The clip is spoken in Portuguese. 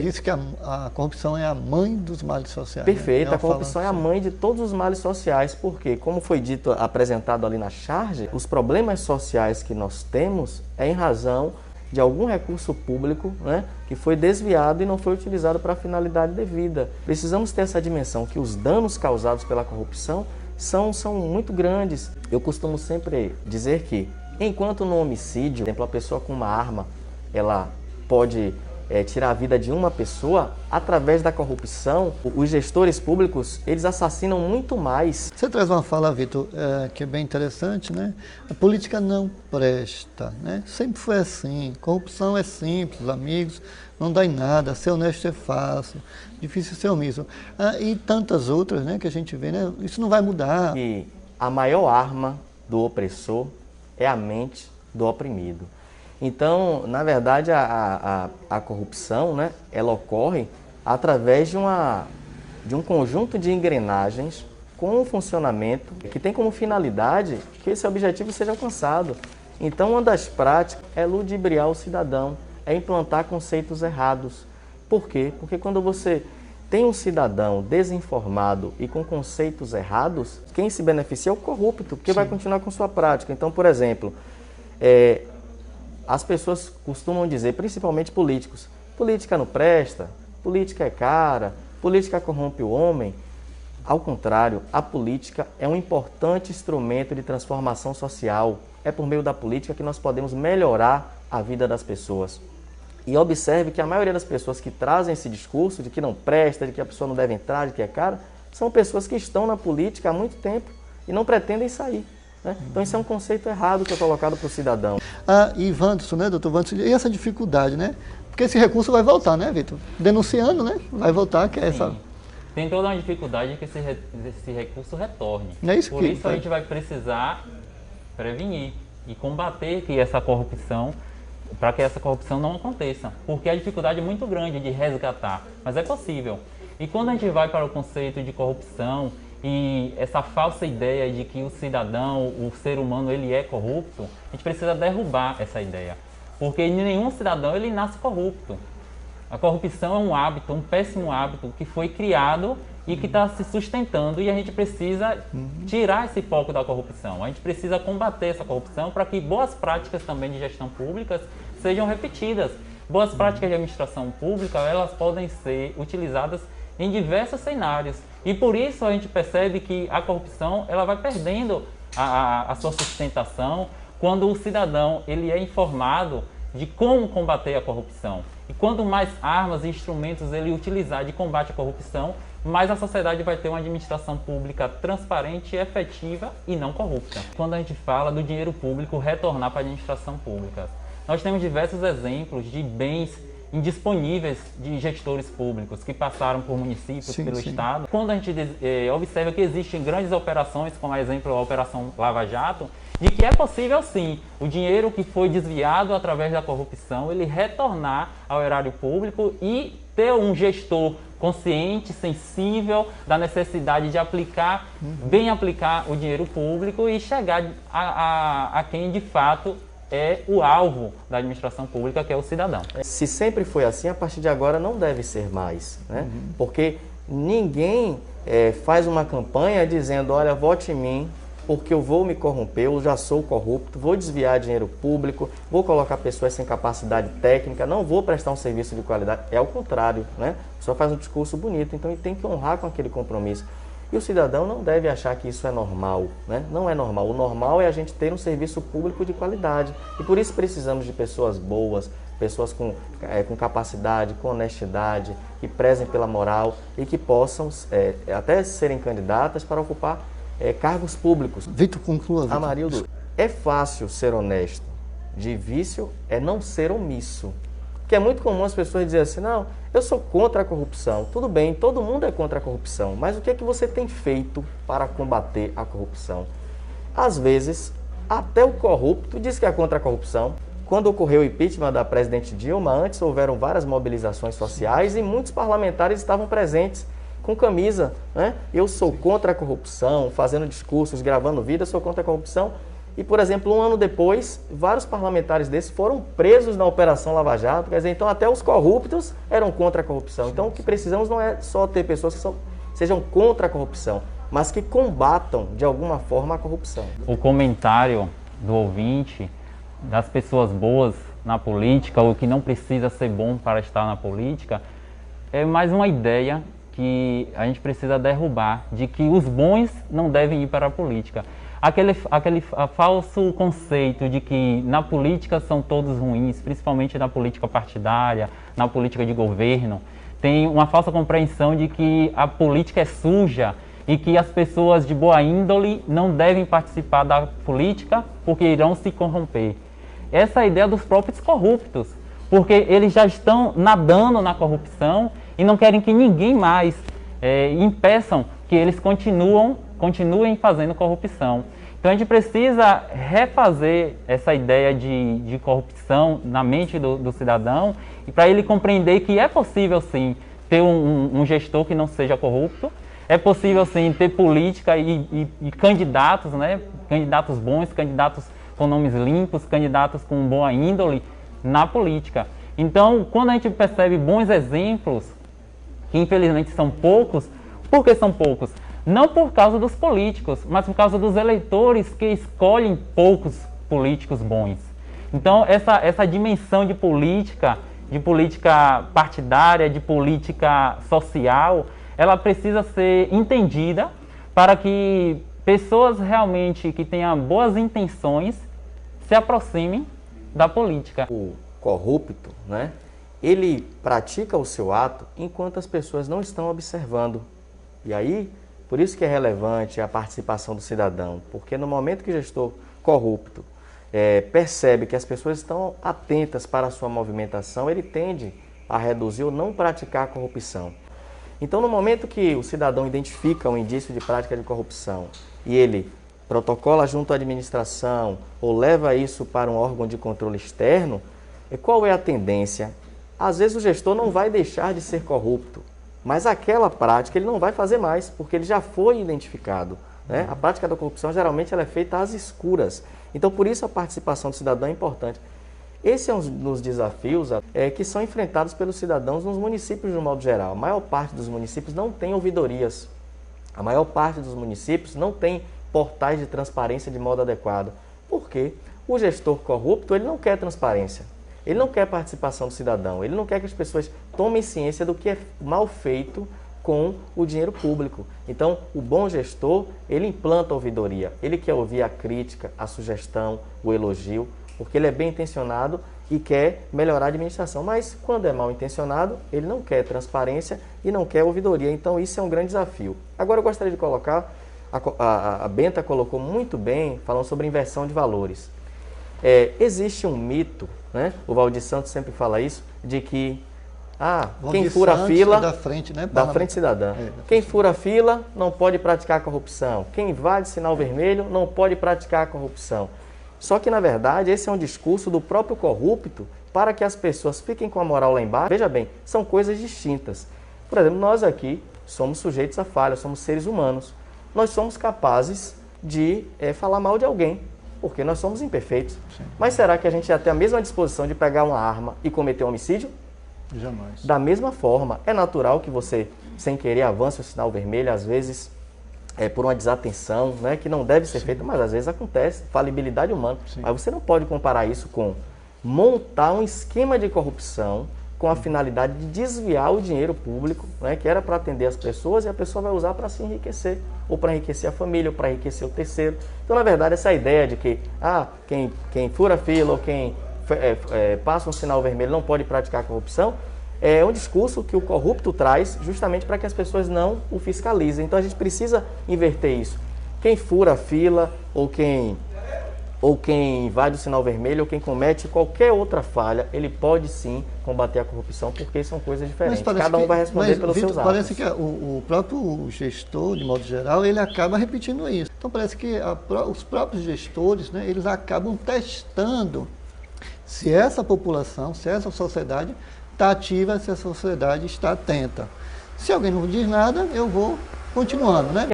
Disse que a corrupção é a mãe dos males sociais. Perfeito, Né? a corrupção é a mãe de todos os males sociais, porque, como foi dito, apresentado ali na charge, os problemas sociais que nós temos é em razão de algum recurso público, né, que foi desviado e não foi utilizado para a finalidade devida. Precisamos ter essa dimensão que os danos causados pela corrupção são muito grandes. Eu costumo sempre dizer que, enquanto no homicídio, por exemplo, a pessoa com uma arma, ela pode tirar a vida de uma pessoa, através da corrupção, os gestores públicos, eles assassinam muito mais. Você traz uma fala, Vitor, que é bem interessante, né? A política não presta, né? Sempre foi assim. Corrupção é simples, amigos, não dá em nada, ser honesto é fácil, difícil ser omisso. E tantas outras, né, que a gente vê, né? Isso não vai mudar. E a maior arma do opressor é a mente do oprimido. Então, na verdade, a corrupção, né, ela ocorre através de um conjunto de engrenagens com um funcionamento que tem como finalidade que esse objetivo seja alcançado. Então, uma das práticas é ludibriar o cidadão, é implantar conceitos errados. Por quê? Porque quando você tem um cidadão desinformado e com conceitos errados, quem se beneficia é o corrupto, porque vai continuar com sua prática. Então, por exemplo, as pessoas costumam dizer, principalmente políticos, política não presta, política é cara, política corrompe o homem. Ao contrário, a política é um importante instrumento de transformação social. É por meio da política que nós podemos melhorar a vida das pessoas. E observe que a maioria das pessoas que trazem esse discurso de que não presta, de que a pessoa não deve entrar, de que é cara, são pessoas que estão na política há muito tempo e não pretendem sair. Né? Então isso é um conceito errado que é colocado para o cidadão. E Wanderson, né, doutor Wanderson, e essa dificuldade, né? Porque esse recurso vai voltar, né, Vitor? Denunciando, né? Vai voltar, que é essa... Tem toda uma dificuldade que esse recurso retorne. É isso. Por isso a gente vai precisar prevenir e combater essa corrupção, para que essa corrupção não aconteça. Porque a dificuldade é muito grande de resgatar, mas é possível. E quando a gente vai para o conceito de corrupção e essa falsa ideia de que o cidadão, o ser humano, ele é corrupto, a gente precisa derrubar essa ideia. Porque nenhum cidadão ele nasce corrupto. A corrupção é um hábito, um péssimo hábito que foi criado e que está se sustentando, e a gente precisa tirar esse foco da corrupção. A gente precisa combater essa corrupção para que boas práticas também de gestão pública sejam repetidas. Boas práticas de administração pública, elas podem ser utilizadas em diversos cenários. E por isso a gente percebe que a corrupção ela vai perdendo a sua sustentação quando o cidadão ele é informado de como combater a corrupção. E quanto mais armas e instrumentos ele utilizar de combate à corrupção, mais a sociedade vai ter uma administração pública transparente, efetiva e não corrupta. Quando a gente fala do dinheiro público retornar para a administração pública, nós temos diversos exemplos de bens indisponíveis de gestores públicos que passaram por municípios, pelo Estado. Quando a gente observa que existem grandes operações, como a exemplo a Operação Lava Jato, de que é possível sim o dinheiro que foi desviado através da corrupção, ele retornar ao erário público e ter um gestor consciente, sensível da necessidade de aplicar, bem aplicar o dinheiro público e chegar a quem de fato é o alvo da administração pública, que é o cidadão. Se sempre foi assim, a partir de agora não deve ser mais, né? Porque ninguém faz uma campanha dizendo, olha, vote em mim, porque eu vou me corromper, eu já sou corrupto, vou desviar dinheiro público, vou colocar pessoas sem capacidade técnica, não vou prestar um serviço de qualidade. É o contrário, né? A pessoa faz um discurso bonito, então ele tem que honrar com aquele compromisso. E o cidadão não deve achar que isso é normal, né? Não é normal. O normal é a gente ter um serviço público de qualidade. E por isso precisamos de pessoas boas, pessoas com capacidade, com honestidade, que prezem pela moral e que possam até serem candidatas para ocupar cargos públicos. Vitor, conclua. Vitor. Amarildo, é fácil ser honesto. Difícil é não ser omisso. Porque é muito comum as pessoas dizerem assim, não, eu sou contra a corrupção. Tudo bem, todo mundo é contra a corrupção, mas o que é que você tem feito para combater a corrupção? Às vezes, até o corrupto diz que é contra a corrupção. Quando ocorreu o impeachment da presidente Dilma, antes houveram várias mobilizações sociais e muitos parlamentares estavam presentes com camisa, né? Eu sou contra a corrupção, fazendo discursos, gravando vídeos, sou contra a corrupção. E, por exemplo, um ano depois, vários parlamentares desses foram presos na Operação Lava Jato. Quer dizer, então até os corruptos eram contra a corrupção. Então o que precisamos não é só ter pessoas que sejam contra a corrupção, mas que combatam de alguma forma a corrupção. O comentário do ouvinte, das pessoas boas na política, ou que não precisa ser bom para estar na política, é mais uma ideia que a gente precisa derrubar, de que os bons não devem ir para a política. Aquele falso conceito de que na política são todos ruins, principalmente na política partidária, na política de governo, tem uma falsa compreensão de que a política é suja e que as pessoas de boa índole não devem participar da política porque irão se corromper. Essa é a ideia dos próprios corruptos, porque eles já estão nadando na corrupção e não querem que ninguém mais impeçam que eles continuem fazendo corrupção. Então a gente precisa refazer essa ideia de corrupção na mente do cidadão, e para ele compreender que é possível sim ter um gestor que não seja corrupto, é possível sim ter política e candidatos, né? Candidatos bons, candidatos com nomes limpos, candidatos com boa índole na política. Então, quando a gente percebe bons exemplos, que infelizmente são poucos, por que são poucos? Não por causa dos políticos, mas por causa dos eleitores que escolhem poucos políticos bons. Então, essa dimensão de política partidária, de política social, ela precisa ser entendida para que pessoas realmente que tenham boas intenções se aproximem da política. O corrupto, né, ele pratica o seu ato enquanto as pessoas não estão observando. E aí, por isso que é relevante a participação do cidadão, porque no momento que o gestor corrupto percebe que as pessoas estão atentas para a sua movimentação, ele tende a reduzir ou não praticar a corrupção. Então, no momento que o cidadão identifica um indício de prática de corrupção e ele protocola junto à administração ou leva isso para um órgão de controle externo, qual é a tendência? Às vezes o gestor não vai deixar de ser corrupto, mas aquela prática ele não vai fazer mais, porque ele já foi identificado, né? A prática da corrupção geralmente ela é feita às escuras. Então, por isso a participação do cidadão é importante. Esse é um dos desafios que são enfrentados pelos cidadãos nos municípios de um modo geral. A maior parte dos municípios não tem ouvidorias. A maior parte dos municípios não tem portais de transparência de modo adequado. Por quê? O gestor corrupto ele não quer transparência. Ele não quer participação do cidadão. Ele não quer que as pessoas tomem ciência do que é mal feito com o dinheiro público. Então, o bom gestor, ele implanta a ouvidoria. Ele quer ouvir a crítica, a sugestão, o elogio, porque ele é bem intencionado e quer melhorar a administração. Mas, quando é mal intencionado, ele não quer transparência e não quer ouvidoria. Então, isso é um grande desafio. Agora, eu gostaria de colocar, a Benta colocou muito bem, falando sobre inversão de valores. Existe um mito, né? O Valdir Santos sempre fala isso, de que quem fura a fila da frente, né? Da frente cidadã. Quem fura a fila não pode praticar a corrupção. Quem invade sinal vermelho não pode praticar a corrupção. Só que, na verdade, esse é um discurso do próprio corrupto para que as pessoas fiquem com a moral lá embaixo. Veja bem, são coisas distintas. Por exemplo, nós aqui somos sujeitos a falhas, somos seres humanos. Nós somos capazes de falar mal de alguém, porque nós somos imperfeitos. Sim. Mas será que a gente já tem a mesma disposição de pegar uma arma e cometer um homicídio? Jamais. Da mesma forma, é natural que você, sem querer, avance o sinal vermelho, às vezes por uma desatenção, né, que não deve ser feita, mas às vezes acontece, falibilidade humana. Sim. Mas você não pode comparar isso com montar um esquema de corrupção com a finalidade de desviar o dinheiro público, né, que era para atender as pessoas, e a pessoa vai usar para se enriquecer, ou para enriquecer a família, ou para enriquecer o terceiro. Então, na verdade, essa ideia de que quem fura fila ou quem passa um sinal vermelho não pode praticar corrupção, é um discurso que o corrupto traz justamente para que as pessoas não o fiscalizem. Então a gente precisa inverter isso. Quem fura a fila, ou quem invade o sinal vermelho, ou quem comete qualquer outra falha, ele pode sim combater a corrupção, porque são coisas diferentes. Cada um vai responder pelos seus atos. Parece que o próprio gestor, de modo geral, ele acaba repetindo isso. Então parece que os próprios gestores, né, eles acabam testando se essa população, se essa sociedade está ativa, se a sociedade está atenta. Se alguém não diz nada, eu vou continuando, né?